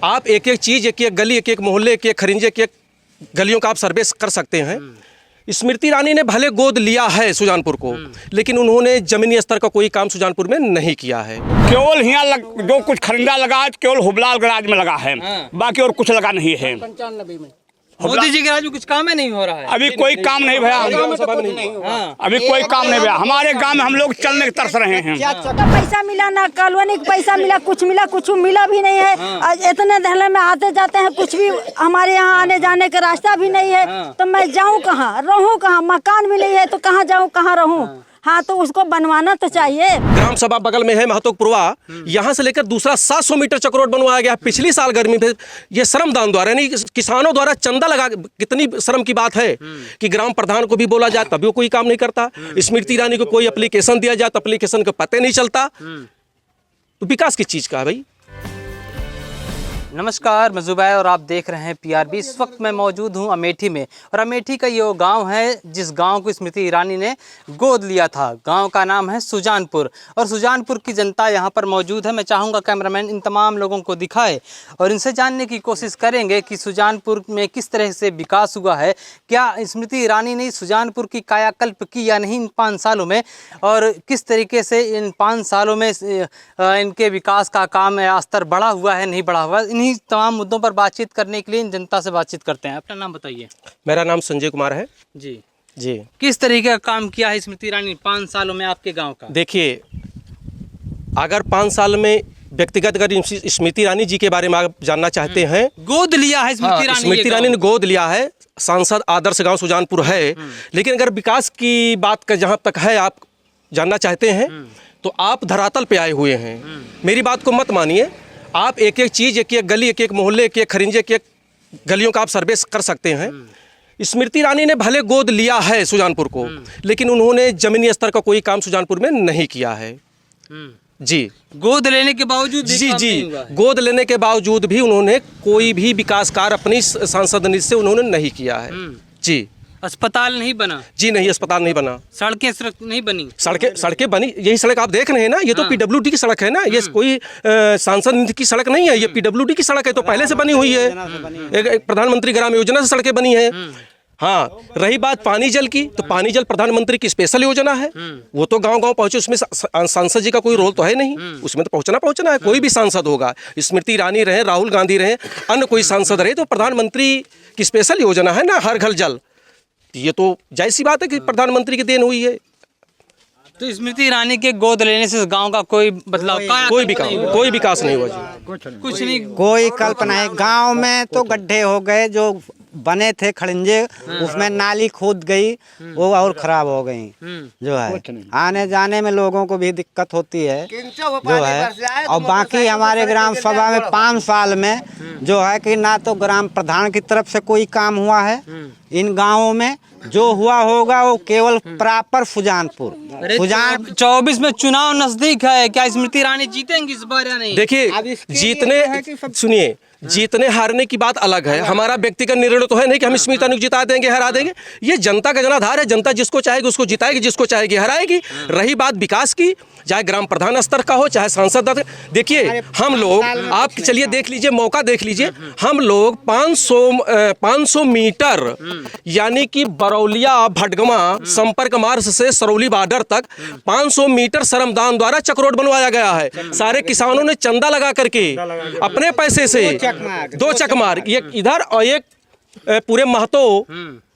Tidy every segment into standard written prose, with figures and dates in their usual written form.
आप एक एक चीज़, एक एक गली, एक एक मोहल्ले, एक एक खरिंजे, एक एक गलियों का आप सर्वे कर सकते हैं। स्मृति ईरानी ने भले गोद लिया है सुजानपुर को, लेकिन उन्होंने जमीनी स्तर का कोई काम सुजानपुर में नहीं किया है। केवल यहाँ जो कुछ खरिंदा लगा है केवल हुबलाल गराज में लगा है, बाकी और कुछ लगा नहीं है। 95 में मोदी जी के राज में कुछ काम है नहीं हो रहा है। अभी कोई काम नहीं भैया, अभी कोई काम नहीं भैया। हमारे गांव में हम लोग चलने के तरस रहे हैं। पैसा मिला ना, कॉलोनी का पैसा मिला, कुछ मिला भी नहीं है। आज इतने धरने में आते जाते हैं, कुछ भी हमारे यहाँ आने जाने का रास्ता भी नहीं है। तो मैं जाऊँ कहाँ, रहूँ कहाँ? मकान भी नहीं है तो कहाँ जाऊँ, कहाँ रहूँ? हाँ, तो उसको बनवाना तो चाहिए। ग्राम सभा बगल में है महतोपुरवा, यहाँ से लेकर दूसरा 700 मीटर चक रोड बनवाया गया। पिछली साल गर्मी में ये श्रमदान द्वारा, यानी किसानों द्वारा चंदा लगा, कितनी शर्म की बात है कि ग्राम प्रधान को भी बोला जाए तभी वो कोई काम नहीं करता। स्मृति ईरानी को कोई एप्लीकेशन दिया जाए तो एप्लीकेशन का पता नहीं चलता। तो विकास किस चीज का है भाई? नमस्कार, मैं जुबैर और आप देख रहे हैं PRB। इस वक्त मैं मौजूद हूं अमेठी में, और अमेठी का ये गांव है जिस गांव को स्मृति ईरानी ने गोद लिया था। गांव का नाम है सुजानपुर, और सुजानपुर की जनता यहां पर मौजूद है। मैं चाहूँगा कैमरामैन इन तमाम लोगों को दिखाए और इनसे जानने की कोशिश करेंगे कि सुजानपुर में किस तरह से विकास हुआ है। क्या स्मृति ईरानी ने सुजानपुर की कायाकल्प की या नहीं इन 5 सालों में, और किस तरीके से इन 5 सालों में इनके विकास का काम स्तर बढ़ा हुआ है, नहीं बढ़ा हुआ। इन्हीं तमाम मुद्दों पर बातचीत करने के लिए इन जनता से बातचीत करते हैं। अपना नाम बताइए। मेरा नाम संजय कुमार है। जी जी। किस तरीके का काम किया है स्मृति ईरानी 5 सालों में आपके गांव का? देखिए, अगर 5 साल में व्यक्तिगत अगर स्मृति ईरानी जी के बारे में आप जानना चाहते हैं, गोद लिया है स्मृति ईरानी ने गोद लिया है। सांसद आदर्श गांव सुजानपुर है। लेकिन अगर विकास की बात का जहां तक है आप जानना चाहते हैं तो आप धरातल पे आए हुए हैं। मेरी बात को मत मानिए। आप एक एक चीज़, एक एक गली, एक एक मोहल्ले, एक एक खरिंजे, एक एक गलियों का आप सर्वे कर सकते हैं। स्मृति ईरानी ने भले गोद लिया है सुजानपुर को, लेकिन उन्होंने जमीनी स्तर का कोई काम सुजानपुर में नहीं किया है। जी। गोद लेने के बावजूद जी गोद लेने के बावजूद भी उन्होंने कोई भी विकास कार्य अपनी सांसद निधि से उन्होंने नहीं किया है। जी। अस्पताल नहीं बना? जी नहीं, अस्पताल नहीं बना। सड़कें नहीं बनी? सड़कें बनी। यही सड़क आप देख रहे हैं ना, ये तो PWD की सड़क है ना। ये कोई सांसद निधि की सड़क नहीं है, ये PWD की सड़क है। तो पहले से बनी हुई है, एक प्रधानमंत्री ग्राम योजना से सड़कें बनी है। हाँ, रही बात पानी जल की, तो पानी जल प्रधानमंत्री की स्पेशल योजना है। वो तो गांव-गांव पहुंचे, उसमें सांसद जी का कोई रोल तो है नहीं। उसमें तो पहुंचना है। कोई भी सांसद होगा, स्मृति ईरानी रहे, राहुल गांधी रहे, अन्य कोई सांसद रहे, तो प्रधानमंत्री की स्पेशल योजना है ना, हर घर जल। ये तो जाहिर सी बात है कि प्रधानमंत्री की देन हुई है। तो स्मृति ईरानी के गोद लेने से गांव का कोई बदलाव, कोई विकास नहीं हुआ जी। कुछ नहीं, कोई कल्पना है। गांव में तो गड्ढे हो गए, जो बने थे खड़िंजे, उसमें नाली खोद गई, वो और खराब हो गई। जो है आने जाने में लोगों को भी दिक्कत होती है जो है। और बाकी हमारे ग्राम सभा में 5 साल में जो है कि ना तो ग्राम प्रधान की तरफ से कोई काम हुआ है। इन गाँवों में जो हुआ होगा वो केवल प्रॉपर सुजानपुर 24 में चुनाव नजदीक है। क्या स्मृति ईरानी जीतेंगी इस बार या नहीं? देखिए, सुनिए, जीतने हारने की बात अलग है। हमारा व्यक्तिगत निर्णय तो है नहीं कि हम स्मृति ईरानी को जिता देंगे, हरा देंगे। ये जनता का जनाधार है। जनता जिसको चाहेगी उसको जिताएगी, जिसको चाहेगी हराएगी। रही बात विकास की, चाहे ग्राम प्रधान स्तर का हो, चाहे सांसद। देखिए, हम लोग, आप चलिए देख लीजिए, मौका देख लीजिए, हम लोग 500 मीटर यानी कि बरौलिया भटगमा संपर्क मार्ग से सरौली बॉर्डर तक 500 मीटर श्रमदान द्वारा चक रोड बनवाया गया है। सारे किसानों ने चंदा लगा करके अपने पैसे से 2 चक मार्ग, एक इधर और एक पूरे महतो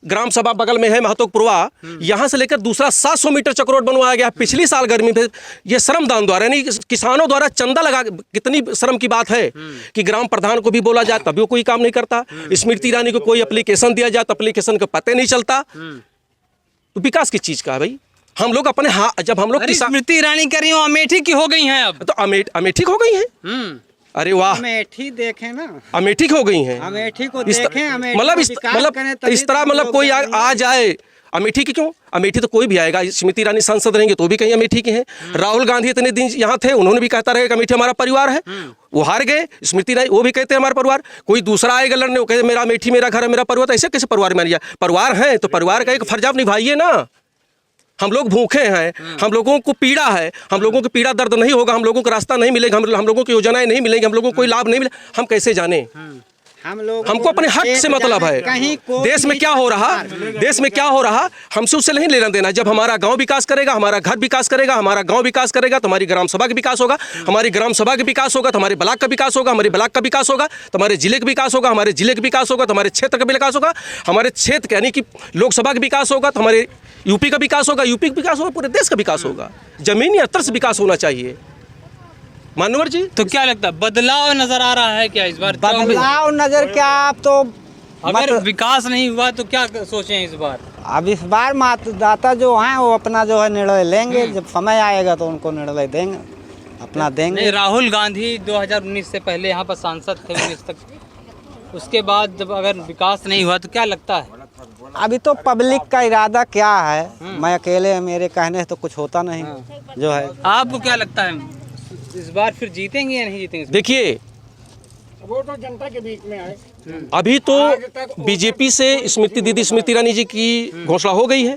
ग्राम सभा बगल में है महतोपुरवा, यहाँ से लेकर दूसरा 700 मीटर चक रोड बनवाया गया। पिछली साल गर्मी में ये श्रमदान द्वारा, यानी किसानों द्वारा चंदा लगा, कितनी शर्म की बात है कि ग्राम प्रधान को भी बोला जाए तभी वो कोई काम नहीं करता। स्मृति ईरानी को कोई एप्लीकेशन दिया जाए तो एप्लीकेशन का पता नहीं चलता। तो विकास किस चीज का है भाई? हम लोग अपने जब हम लोग स्मृति ईरानी कर रही हूँ, अमेठी की हो गई है अब तो अमेठी हो गई है। अरे वाह, अमेठी देखें ना, अमेठी हो गई हैं। अमेठी को देखें, मतलब इस तरह मतलब कोई आ जाए। अमेठी की क्यों? अमेठी तो कोई भी आएगा। स्मृति ईरानी सांसद रहेंगे तो भी कहीं अमेठी के हैं। राहुल गांधी इतने दिन यहाँ थे, उन्होंने भी कहता रहे कि अमेठी हमारा परिवार है। वो हार गए। स्मृति ईरानी वो भी कहते हैं हमारा परिवार। कोई दूसरा आएगा लड़ने, वो कहते मेरा अमेठी मेरा घर है, मेरा परिवार। तो ऐसे कैसे परिवार में आ? परिवार है तो परिवार का एक फर्ज आप निभाइए ना। हम लोग भूखे हैं, हम लोगों को पीड़ा है, हम लोगों को पीड़ा दर्द नहीं होगा, हम लोगों को रास्ता नहीं मिलेगा, हम लोगों को योजनाएं नहीं मिलेंगी, हम लोगों को कोई लाभ नहीं मिले, हम कैसे जाने? हम लोग हमको अपने हक से मतलब है। देश में क्या हो रहा, देश में क्या हो रहा, हमसे उससे नहीं लेना देना। जब हमारा गांव विकास करेगा, हमारा घर विकास करेगा, हमारा गांव विकास करेगा तो हमारी ग्राम सभा का विकास होगा, हमारी ग्राम सभा का विकास होगा तो हमारे ब्लॉक का विकास होगा, हमारे ब्लॉक का विकास होगा तो हमारे जिले का विकास होगा, हमारे जिले का विकास होगा तो हमारे क्षेत्र का विकास होगा, हमारे क्षेत्र यानी कि लोकसभा का विकास होगा तो हमारे यूपी का विकास होगा, यूपी का विकास होगा, पूरे देश का विकास होगा। जमीनी स्तर से विकास होना चाहिए। मानवर जी, तो क्या लगता है बदलाव नजर आ रहा है क्या इस बार? बदलाव नजर क्या, आप तो अगर विकास नहीं हुआ तो क्या सोचें इस बार? अब इस बार मतदाता जो हैं वो अपना जो है निर्णय लेंगे, जब समय आएगा तो उनको निर्णय देंगे, अपना देंगे। नहीं, राहुल गांधी 2019 से पहले यहाँ पर सांसद थे 19 तक, उसके बाद जब अगर विकास नहीं हुआ तो क्या लगता है? अभी तो पब्लिक का इरादा क्या है, मैं अकेले मेरे कहने से तो कुछ होता नहीं जो है। आपको क्या लगता है इस बार फिर जीतेंगे या नहीं जीतेंगे? देखिए वो तो जनता के बीच में है। अभी तो बीजेपी से स्मृति ईरानी जी की घोषणा हो गई है।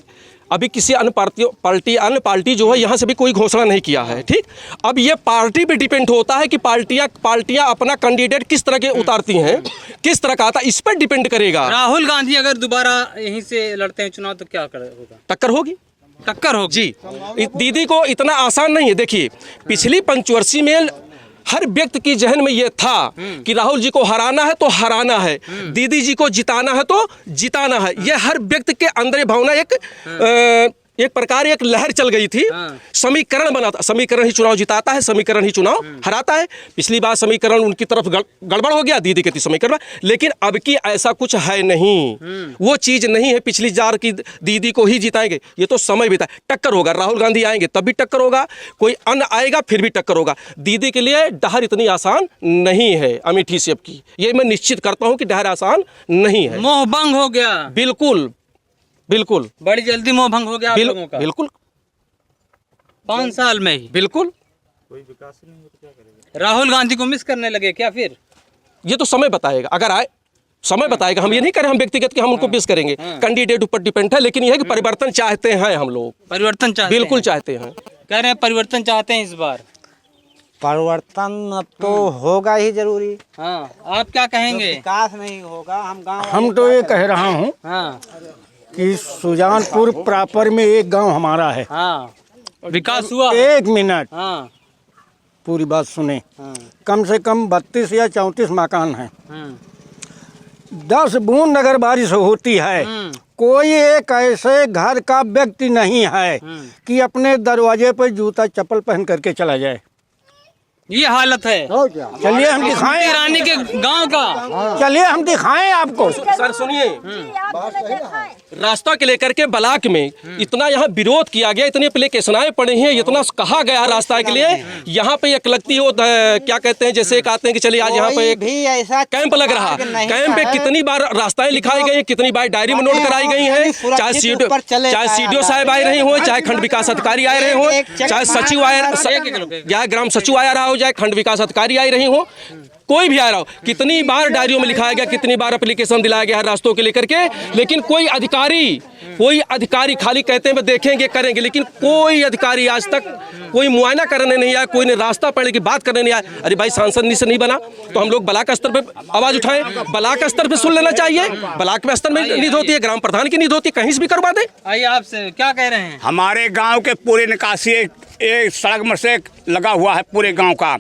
अभी किसी अन्य पार्टी जो है यहाँ से भी कोई घोषणा नहीं किया है। ठीक, अब ये पार्टी पे डिपेंड होता है कि पार्टियां अपना कैंडिडेट किस तरह के उतारती हैं, किस तरह का आता है, इस पर डिपेंड करेगा। राहुल गांधी अगर दोबारा यहीं से लड़ते हैं चुनाव तो क्या होगा? टक्कर होगी, टक्कर होगी जी। दीदी को इतना आसान नहीं है। देखिए पिछली पंचवर्षीय में हर व्यक्ति की जहन में यह था कि राहुल जी को हराना है तो हराना है, दीदी जी को जिताना है तो जिताना है। यह हर व्यक्ति के अंदर भावना एक प्रकार एक लहर चल गई थी। समीकरण बना था, समीकरण ही चुनाव जिताता है, समीकरण ही चुनाव हराता है। पिछली बार समीकरण उनकी तरफ गड़बड़ हो गया, दीदी के समीकरण, लेकिन अब की ऐसा कुछ है नहीं, वो चीज नहीं है। पिछली बार की दीदी को ही जिताएंगे, ये तो समय बीता। टक्कर होगा, राहुल गांधी आएंगे तब भी टक्कर होगा, कोई अन्य आएगा फिर भी टक्कर होगा। दीदी के लिए डहर इतनी आसान नहीं है अमेठी से अब की, ये मैं निश्चित करता हूँ कि डहर आसान नहीं है। मोह भंग हो गया, बिल्कुल बिल्कुल, बड़ी जल्दी मोह भंग हो गया आप लोगों का। बिल्कुल 5 साल में ही बिल्कुल। कोई विकास नहीं हो तो क्या करेंगे? राहुल गांधी को मिस करने लगे क्या फिर? ये तो समय बताएगा, अगर आए समय बताएगा। हम ये नहीं करें हम व्यक्तिगत कि हम उनको मिस करेंगे, कैंडिडेट ऊपर डिपेंड है। लेकिन यह है कि परिवर्तन चाहते हैं हम लोग, परिवर्तन चाहते बिल्कुल हैं। चाहते हैं। कह रहे हैं परिवर्तन चाहते हैं इस बार। परिवर्तन अब तो होगा ही जरूरी। हाँ, आप क्या कहेंगे? विकास नहीं होगा हम तो ये कह रहा हूँ हाँ कि सुजानपुर प्रॉपर में एक गांव हमारा है। हाँ, विकास हुआ? एक मिनट, हाँ पूरी बात सुने। हाँ कम से कम 32 या 34 मकान हैं। 10 बूंद अगर बारिश होती है, कोई एक ऐसे घर का व्यक्ति नहीं है कि अपने दरवाजे पर जूता चप्पल पहन करके चला जाए। ये हालत है। चलिए हम दिखाएं ईरानी के गांव का, चलिए हम दिखाएं आपको। सर सुनिए, रास्ता के लेकर के ब्लॉक में इतना यहाँ विरोध किया गया, इतनी एप्लीकेशनें पड़ी हैं, इतना कहा गया रास्ता के लिए। यहाँ पे एक लगती हो क्या कहते हैं, जैसे कहते हैं कि चलिए आज यहाँ पे एक कैंप लग रहा, कैंप पे कितनी बार रास्ताएं लिखाई गई, कितनी बार डायरी में नोट कराई गई हैं। चाहे सीडीओ साहब आए रहे हो, चाहे खंड विकास अधिकारी आए रहे हो, चाहे सचिव आए या ग्राम सचिव आया रहा हो, चाहे खंड विकास अधिकारी आई रही हो, कोई भी आ रहा हो, कितनी बार डायरियों में लिखाया गया, कितनी बार एप्लीकेशन दिलाया गया रास्तों के लेकर के। लेकिन कोई अधिकारी खाली कहते हैं देखेंगे करेंगे, लेकिन कोई अधिकारी आज तक कोई मुआयना करने नहीं आया, कोई ने रास्ता पढ़ने की बात करने नहीं आया। अरे भाई सांसद से नहीं बना तो हम लोग ब्लॉक स्तर पे आवाज उठाएं, ब्लॉक स्तर पे सुन लेना चाहिए। ब्लॉक में स्तर में नींद होती है, ग्राम प्रधान की नींद होती है, कहीं से भी करवा दे। आइए आपसे क्या कह रहे हैं? हमारे गांव के पूरे निकासी एक सड़क में से लगा हुआ है पूरे गांव का,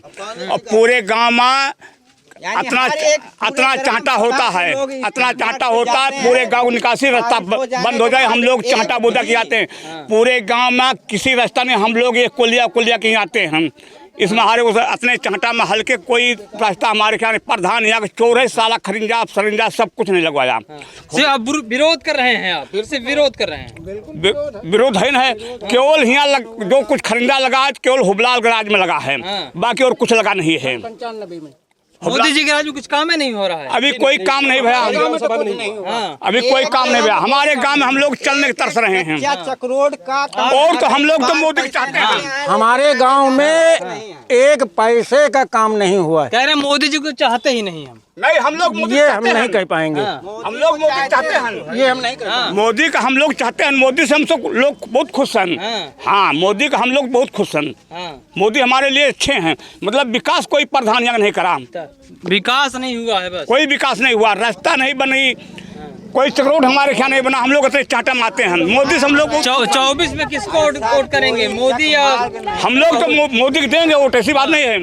और पूरे गांव में अतना चाहता होता है, अतना चाहता होता है पूरे गांव निकासी रास्ता बंद हो जाए, हम लोग चाहता बोदा की आते हैं। पूरे गांव में किसी रास्ता में हम लोग ये कुलिया के आते हैं। हम इसमें हमारे अपने चाहता में हल्के कोई रास्ता हमारे ख्याल प्रधान यहाँ चोर है, साला खरिंजा सरिंजा सब कुछ नहीं लगवाया। आप विरोध कर रहे हैं, आप फिर से विरोध कर रहे हैं? विरोध है ना, केवल यहाँ जो कुछ खरिंदा लगा है केवल हुबलाल गराज में लगा है, बाकी और कुछ लगा नहीं है। 95 में मोदी जी के राज में कुछ काम ही नहीं हो रहा है। अभी कोई काम नहीं भैया, अभी कोई काम नहीं भैया। हमारे गांव में हम लोग चलने के तरस रहे हैं। चक्रोड का और तो हम लोग तो मोदी चाहते हैं। हमारे गांव में एक पैसे का काम नहीं हुआ है। कह रहे हैं मोदी जी को चाहते ही नहीं हम। नहीं, हम लोग मोदी ये हम चाहते नहीं हैं। कह पाएंगे। हम लोग मोदी चाहते हैं। ये हम नहीं कह हाँ। मोदी का हम लोग चाहते हैं। मोदी से हम सब लोग बहुत खुश हैं। हाँ, मोदी का हम लोग बहुत खुश हैं। हाँ। मोदी हमारे लिए अच्छे हैं। मतलब विकास कोई प्रधान यहाँ नहीं करा, विकास नहीं हुआ है बस। कोई विकास नहीं हुआ, रास्ता नहीं बनी, कोई रोड हमारे यहाँ नहीं बना। हम लोग ऐसे चाटा मारते हैं। मोदी से हम लोग 24 में किसको वोट करेंगे, मोदी या? हम लोग तो मोदी को देंगे वोट, ऐसी बात नहीं है।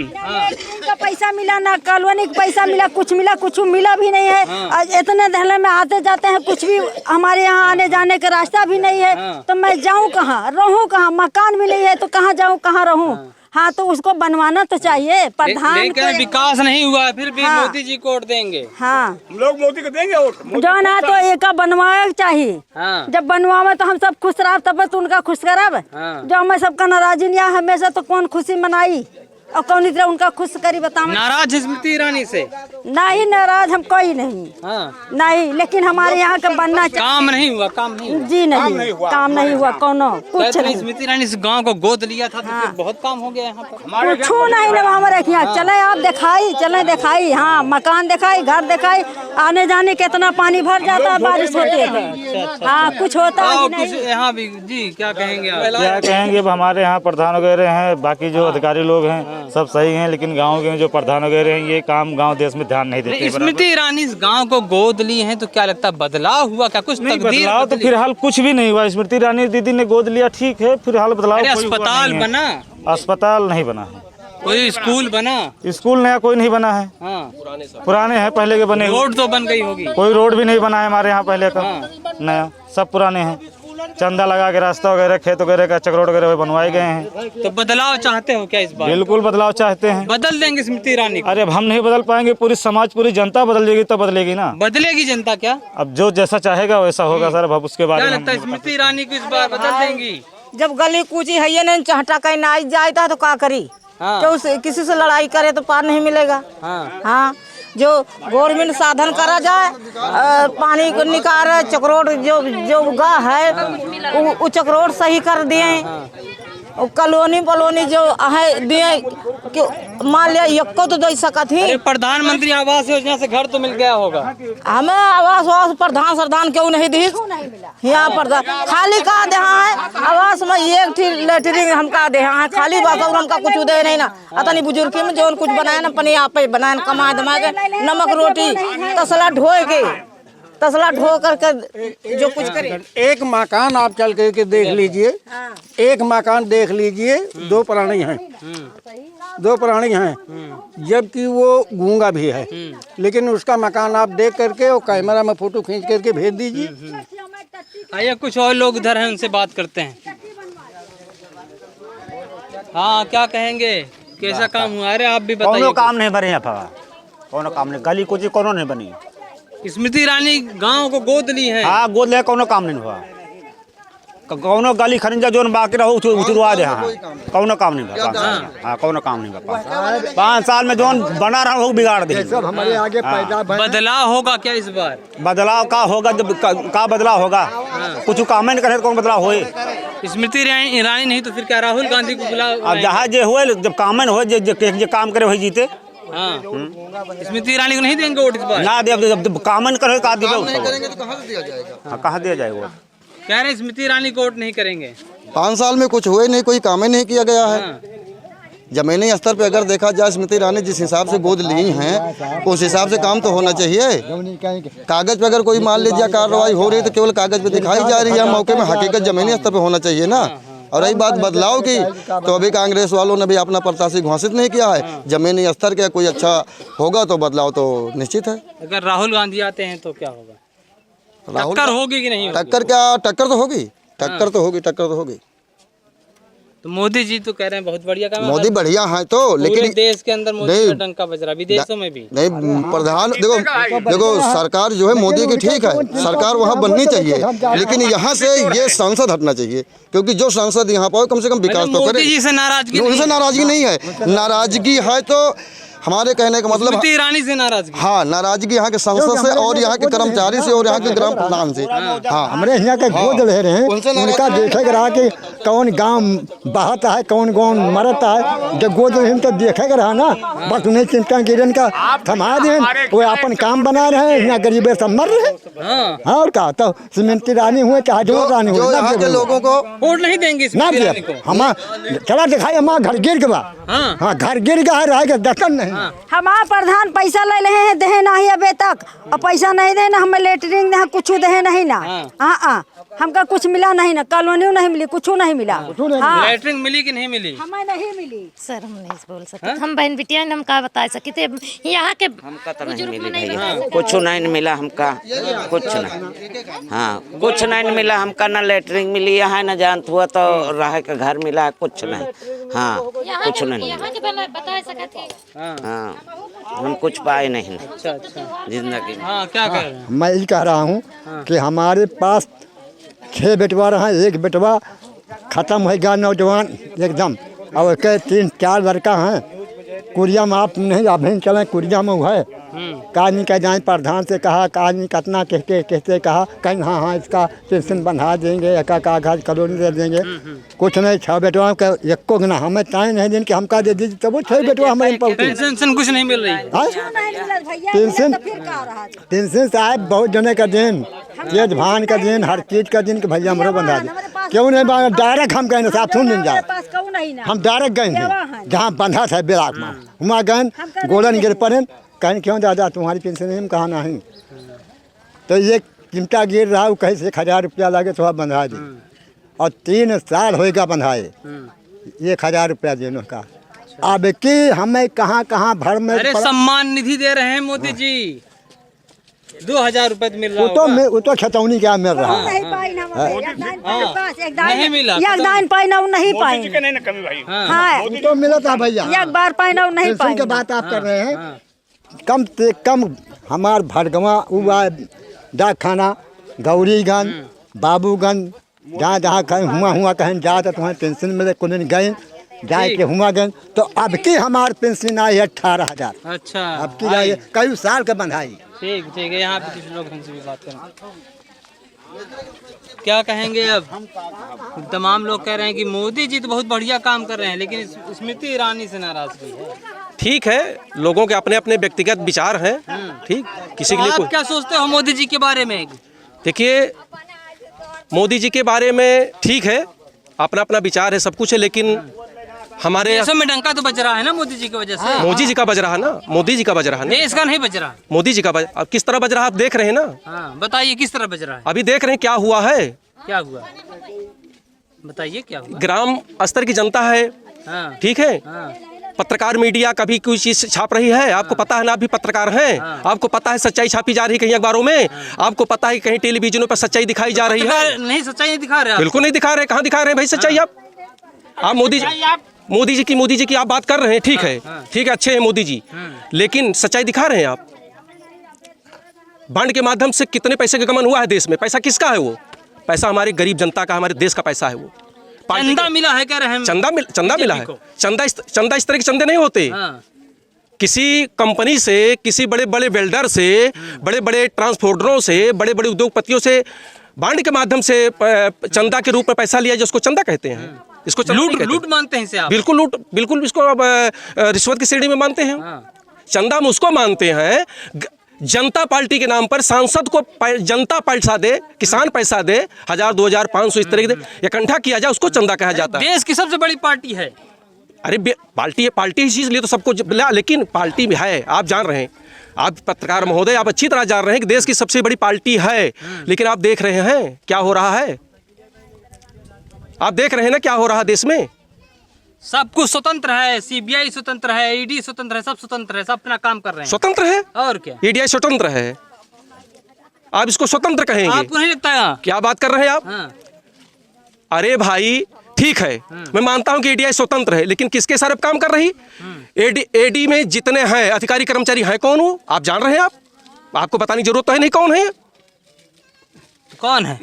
का पैसा मिला ना, कॉलोनी का पैसा मिला, कुछ मिला भी नहीं है। आज इतने धरने में आते जाते हैं, कुछ भी हमारे यहाँ आने जाने का रास्ता भी नहीं है। तो मैं जाऊँ कहाँ, रहूँ कहाँ, मकान भी नहीं है तो कहाँ जाऊँ, कहाँ रहूँ। हाँ, तो उसको बनवाना तो चाहिए प्रधान। लेकिन विकास नहीं हुआ है, फिर भी हाँ। मोदी जी को वोट देंगे। हाँ, हम लोग मोदी को देंगे वोट। जो ना तो एक बनवाया चाहिए। हाँ। जब बनवावे तो हम सब खुश रह, तब तो उनका खुश कराब। हाँ। जो हमें सबका नाराजी नहीं, हमेशा तो कौन खुशी मनाई और कौन तरह उनका खुश करी बताओ। नाराज है स्मृति ईरानी से? नहीं नाराज हम कोई नहीं। हाँ। नहीं, लेकिन हमारे यहाँ का बनना चाहिए। काम नहीं हुआ, काम नहीं हुआ। जी नहीं, काम नहीं हुआ कोनो, कुछ कहते हैं नहीं। स्मृति ईरानी इस गांव को गोद लिया था तो फिर बहुत काम हो गया यहाँ पर। कुछ नहीं ना हमारे यहाँ। चले आप दिखाई, चले दिखाई। हाँ, मकान दिखाई, घर दिखाई, आने जाने कितना पानी भर जाता है बारिश होते है। हाँ, कुछ होता है आओ कि कुछ नहीं। यहाँ भी जी, क्या कहेंगे आप? क्या कहेंगे, अब हमारे यहाँ प्रधान वगैरह हैं, बाकी जो अधिकारी लोग हैं सब सही हैं, लेकिन गांव के जो प्रधान वगैरह हैं ये काम गांव देश में ध्यान नहीं देते। स्मृति ईरानी इस गांव को गोद ली है तो क्या लगता है बदलाव हुआ क्या, कुछ नहीं, तकदीर बदलाव तो बदली? फिलहाल कुछ भी नहीं हुआ। स्मृति ईरानी दीदी ने गोद लिया, ठीक है, फिलहाल बदलाव अरे कोई हुआ अस्पताल नहीं है। बना, अस्पताल नहीं बना है, कोई स्कूल बना? स्कूल नया कोई नहीं बना है, हाँ। पुराने हैं पहले के बने हुए। रोड तो बन गई होगी। कोई रोड भी नहीं बना है हमारे यहाँ पहले का, नया सब पुराने हैं। चंदा लगा के रास्ता वगैरह, खेत वगैरह का चक्रोड वगैरह बनवाए गए हैं। तो बदलाव चाहते हो क्या इस बार? बिल्कुल बदलाव चाहते हैं। बदल देंगे स्मृति ईरानी को? अरे अब हम नहीं बदल पाएंगे, पूरी समाज पूरी जनता बदल जाएगी तो बदलेगी ना। बदलेगी जनता क्या? अब जो जैसा चाहेगा वैसा होगा सर। अब उसके बारे क्या में लगता है स्मृति ईरानी को इस बार बदल देंगी? जब गली कूची है ये नहीं, चाहता कहीं ना जाता है तो क्या करी? हाँ। क्यों किसी से लड़ाई करे तो पार नहीं मिलेगा। हाँ। हाँ, जो गवर्नमेंट साधन करा जाए, पानी को निकाल, चक्रोड जो गा है वो चक्रोड सही कर दिए। कॉलोनी पलोनी जो है दिए, मान लिया यक्को तो दे सकत ही। अरे प्रधानमंत्री आवास योजना से घर तो मिल गया होगा। हमें आवास प्रधान सरदान क्यों नहीं दी? यहाँ प्रधान खाली कहा दे है आवास में एक थी लेटरिन हम कहा दे है खाली बात, और हमका कुछ दे नहीं ना। अतनी बुजुर्ग में जो कुछ बनाए ना अपने आप बनाए, कमा दमा के नमक रोटी तसला ढोए के, तसला ढो करके जो कुछ करे। एक मकान आप चल के देख लीजिए, एक मकान देख लीजिए, दो प्राणी हैं, दो प्राणी हैं, जबकि वो गूंगा भी है, लेकिन उसका मकान आप देख करके और कैमरा में फोटो खींच करके भेज दीजिए। आइए कुछ और लोग इधर हैं, उनसे बात करते हैं। हाँ, क्या कहेंगे, कैसा काम हुआ? अरे आप भी बताइए। कोनो काम नहीं बने यहाँ, कोनो काम नहीं, गली कुछ कोनो नहीं बनी। स्मृति ईरानी गांव को गोद ली है। हाँ, गोद ले कोनो काम नहीं हुआ। कोनो गली खनिजा जो बाकी रहो उतरवा दे। हाँ, कोनो काम नहीं हुआ। हाँ, कोनो काम नहीं हुआ। 5 साल में जो बना रहा हो बिगाड़ दे। सब हमारे आगे पैदा बदलाव होगा क्या इस बार? बदलाव का होगा, जब का बदलाव होगा? कुछ काम नहीं करे तो कौन बदलाव होए? स्मृति ईरानी नहीं तो फिर क्या राहुल गांधी को बुलाओ? अब जहाँ जे हुए, जब काम हो, जो काम करे वही जीते। हाँ। स्मृति ईरानी को नहीं देंगे वोट इस बार? ना दे, जब काम करे कहा दिया, कहाँ दिया जाएगा? कह रहे स्मृति ईरानी को वोट नहीं करेंगे। 5 साल में कुछ हुए नहीं, कोई काम ही नहीं किया गया है। जमीनी स्तर पे अगर देखा जाए, स्मृति ईरानी जिस हिसाब से गोद ली हैं उस हिसाब से काम तो होना चाहिए। कागज पे अगर कोई मान लीजिए कार्रवाई हो रही है तो केवल कागज पे दिखाई जा रही है, मौके में हकीकत जमीनी स्तर पे होना चाहिए ना। और रही बात बदलाव की, तो अभी कांग्रेस वालों ने भी अपना प्रत्याशी घोषित नहीं किया है। जमीनी स्तर का कोई अच्छा होगा तो बदलाव तो निश्चित है। अगर राहुल गांधी आते हैं तो क्या होगा? टक्कर होगी कि नहीं होगी? टक्कर क्या, टक्कर तो होगी, टक्कर तो होगी, टक्कर तो होगी। तो मोदी जी तो कह रहे हैं बहुत बढ़िया काम है। मोदी बढ़िया है तो, लेकिन देश के अंदर मोदी का डंका बज रहा, विदेशों में भी नहीं। प्रधान देखो सरकार जो है मोदी की ठीक है, सरकार वहाँ बननी चाहिए, लेकिन यहाँ से ये सांसद हटना चाहिए, क्योंकि जो सांसद यहाँ पर कम से कम विकास तो करे। मोदी जी से नाराजगी? उनसे नाराजगी नहीं है, नाराजगी है तो हमारे कहने का मतलब स्मृति ईरानी से नाराजगी। हाँ, नाराजगी यहाँ के संसद से और यहाँ के कर्मचारी से और यहाँ के ग्राम प्रधान से। हाँ, हमारे यहाँ के गोद ले रहे हैं, उनका देखेगा रहा कि कौन गांव बहाता है, कौन गांव मरता है। जब गोद ले तो देखेगा रहा ना, बस उन्हें चिंता गिरन का थमा दें, वो अपन काम बना रहे हैं। यहाँ गरीब सब मर रहे हैं। हाँ, और क्या तो स्मृति ईरानी हुए चाहे जो रानी हुए, यहाँ के लोगों को वोट नहीं देंगे ना स्मृति दिया। ईरानी को। हम चला दिखाई, हमारा घर गिर गया। हाँ, घर गिर गया है, रहेगा दर्शन नहीं। हमारा प्रधान पैसा ले रहे हैं, दे नहीं अबे तक, और पैसा नहीं दे ना, हमें लेटरिंग दे कुछ दे नहीं ना। हाँ, हमका कुछ मिला नहीं ना, कॉलोनी नहीं मिली, कुछ नहीं मिला। हाँ, लेटरिंग मिली कि नहीं मिली? हमें नहीं मिली सर, हम नहीं बोल सकते। हम बहन बिटिया हम का बता सकते यहाँ के हमका तो नहीं मिली भैया, कुछ नहीं मिला हमका, कुछ नहीं। हाँ, कुछ नहीं मिला हमका, ना लेटरिंग मिली यहाँ, ना जानत हुआ तो रह के घर मिला, कुछ नहीं। हाँ, कुछ नहीं बता सकते। हाँ, हम कुछ पाए नहीं जिंदगी में। हाँ, क्या कह रहे हैं? मैं ये कह रहा हूँ कि हमारे पास 6 बेटवा रहा, एक बेटवा खत्म हो गया नौजवान एकदम, और के 3-4 लड़का हैं। कुरिया में आप नहीं अभी चलें, कुरिया में है का नहीं कह जाए, प्रधान से कहा, का नहीं कितना कहते कहा, कहीं हाँ इसका पेंशन बंधा देंगे, एक कागज कॉलोनी दे देंगे। कुछ नहीं, 6 बेटवा का एको ना हमें टाइम नहीं दें कि हम का दे दीजिए, तो वो 6 बेटवा हमारे पेंशन कुछ नहीं मिल रही। पेंशन साहब बहुत जने का दिन, ये धान का दिन, हर चीज का दिन, कि भैया हमरो बंधा दे। क्यों नहीं डायरेक्ट हम गए साहब, सुन नहीं जाए, हम डायरेक्ट गए थे जहाँ बंधा था बेलाक में, वहाँ गए गोलन गिर पड़े, कहीं क्यों दादा तुम्हारी पेंशन नहीं, कहा नहीं। तो ये चिमटा गिर रहा, कहीं 1,000 रुपया लगे तो बंधा दी, और 3 साल होएगा बंधाए, 1,000 रुपया देने का। अब कि हमें कहाँ कहाँ भर में सम्मान निधि दे रहे हैं मोदी जी, 2,000 रुपए मिल रहा है। वो तो छतौनी क्या मिल रहा है, नहीं मिला, योगदान पाइना नहीं पाए, तो मिला था भैया, एक बार पाइना नहीं पाए। की बात आप कर रहे हैं, कम से कम हमार भड़गवा हुआ, डाक खाना, गौरीगंज, बाबूगंज, जहाँ जहाँ कहीं हुआ कहीं जाता तो वहाँ पेंशन मिले, कुछ गए जाए के हुआ गए, तो अब की हमार पेंशन आई है 18,000। अच्छा, अब की जाए कई साल के बंधाई। ठीक है, यहाँ पे कुछ लोग हमसे भी बात करें, क्या कहेंगे? अब तमाम लोग कह रहे हैं कि मोदी जी तो बहुत बढ़िया काम कर रहे हैं, लेकिन स्मृति ईरानी से नाराजगी है। ठीक है, लोगों के अपने अपने व्यक्तिगत विचार हैं। ठीक, किसी के लिए आप क्या सोचते हो मोदी जी के बारे में? देखिए, मोदी जी के बारे में ठीक है, अपना अपना विचार है, सब कुछ है, लेकिन हमारे देशों में डंका तो बज रहा है ना मोदी जी की वजह से। मोदी जी का बज रहा है ना, मोदी जी का बज रहा है ना, देश का नहीं बज रहा, मोदी जी का बज। अब किस तरह बज रहा है आप देख रहे हैं ना। बताइए किस तरह बज रहा है? अभी देख रहे हैं क्या हुआ है, क्या हुआ, बताइए क्या हुआ। ग्राम स्तर की जनता है, ठीक है, पत्रकार मीडिया कभी कोई चीज छाप रही है, आपको पता है ना, आप भी पत्रकार हैं, आपको पता है सच्चाई छापी जा रही है कहीं अखबारों में, आपको पता है कहीं टेलीविजनों पर सच्चाई दिखाई जा रही है। नहीं, सच्चाई नहीं दिखा रहे, बिल्कुल नहीं दिखा रहे। कहाँ दिखा रहे हैं भाई सच्चाई? आप मोदी जी की आप बात कर रहे हैं, ठीक है, ठीक है, अच्छे हैं मोदी जी, लेकिन सच्चाई दिखा रहे हैं आप? बांड के माध्यम से कितने पैसे का गमन हुआ है देश में? पैसा किसका है? वो पैसा हमारे गरीब जनता का, हमारे देश का पैसा है। वो चंदा मिला है, कह रहे हैं चंदा मिला है। चंदा इस तरह के चंदे नहीं होते। किसी कंपनी से, किसी बड़े बड़े वेल्डर से, बड़े बड़े ट्रांसपोर्टरों से, बड़े बड़े उद्योगपतियों से बांड के माध्यम से चंदा के रूप में पैसा लिया, जिसको चंदा कहते हैं। इसको लूट मानते हैं इसे आप? बिल्कुल इसको अब रिश्वत की श्रेणी में मानते हैं। चंदा हम उसको मानते हैं, जनता पार्टी के नाम पर सांसद को जनता पैसा दे, किसान पैसा दे, 1,000, 2,000, 500 इस तरह के इकट्ठा किया जाए, उसको चंदा कहा जाता है। देश की सबसे बड़ी पार्टी है। अरे पार्टी इसी लिए तो सबको, लेकिन पार्टी में है, आप जान रहे हैं, आप पत्रकार महोदय, आप अच्छी तरह जान रहे हैं कि देश की सबसे बड़ी पार्टी है, लेकिन आप देख रहे हैं क्या हो रहा है। आप देख रहे हैं ना क्या हो रहा है देश में। सब कुछ स्वतंत्र है, सीबीआई स्वतंत्र है, ईडी स्वतंत्र है, सब स्वतंत्र है, सब अपना काम कर रहे हैं। स्वतंत्र है और क्या, ईडी स्वतंत्र है, आप इसको स्वतंत्र कहेंगे? आपको नहीं लगता है? क्या बात कर रहे हैं आप? अरे भाई ठीक है, मैं मानता हूं कि ईडी स्वतंत्र है, लेकिन किसके सर पे काम कर रही? ईडी में जितने हैं अधिकारी कर्मचारी हैं, कौन हो आप जान रहे हैं? आपको बताने की जरूरत तो है नहीं कौन है। कौन है?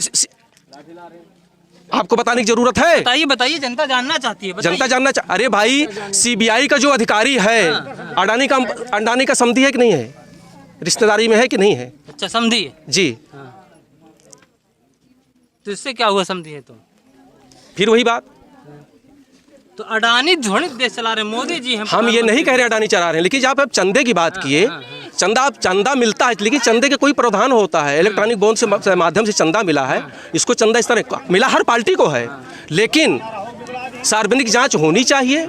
आपको बताने की जरूरत है? बताइए बताइए, जनता जानना चाहती है, बताइए। जनता अरे भाई, सीबीआई का जो अधिकारी है, अडानी का समधी है कि नहीं है? रिश्तेदारी में है कि नहीं है? अच्छा, समझी है जी। तो इससे क्या हुआ, समझी है तो फिर वही बात, तो अडानी थोड़ी देश चला रहे, मोदी जी हैं। हम ये नहीं कह रहे अडानी चला रहे हैं, लेकिन जहाँ पे आप चंदे की बात किए, चंदा मिलता है, लेकिन चंदे के कोई प्रावधान होता है। इलेक्ट्रॉनिक बॉन्ड से माध्यम से चंदा मिला है, इसको चंदा इस तरह मिला, हर पार्टी को है, लेकिन सार्वजनिक जांच होनी चाहिए।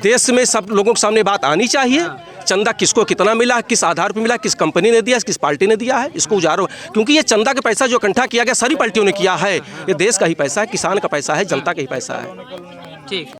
देश में सब लोगों के सामने बात आनी चाहिए, चंदा किसको कितना मिला, किस आधार पर मिला, किस कंपनी ने दिया, किस पार्टी ने दिया है, इसको उजारो। क्योंकि ये चंदा का पैसा जो इकट्ठा किया गया सारी पार्टियों ने किया है, ये देश का ही पैसा है, किसान का पैसा है, जनता का ही पैसा है। ठीक।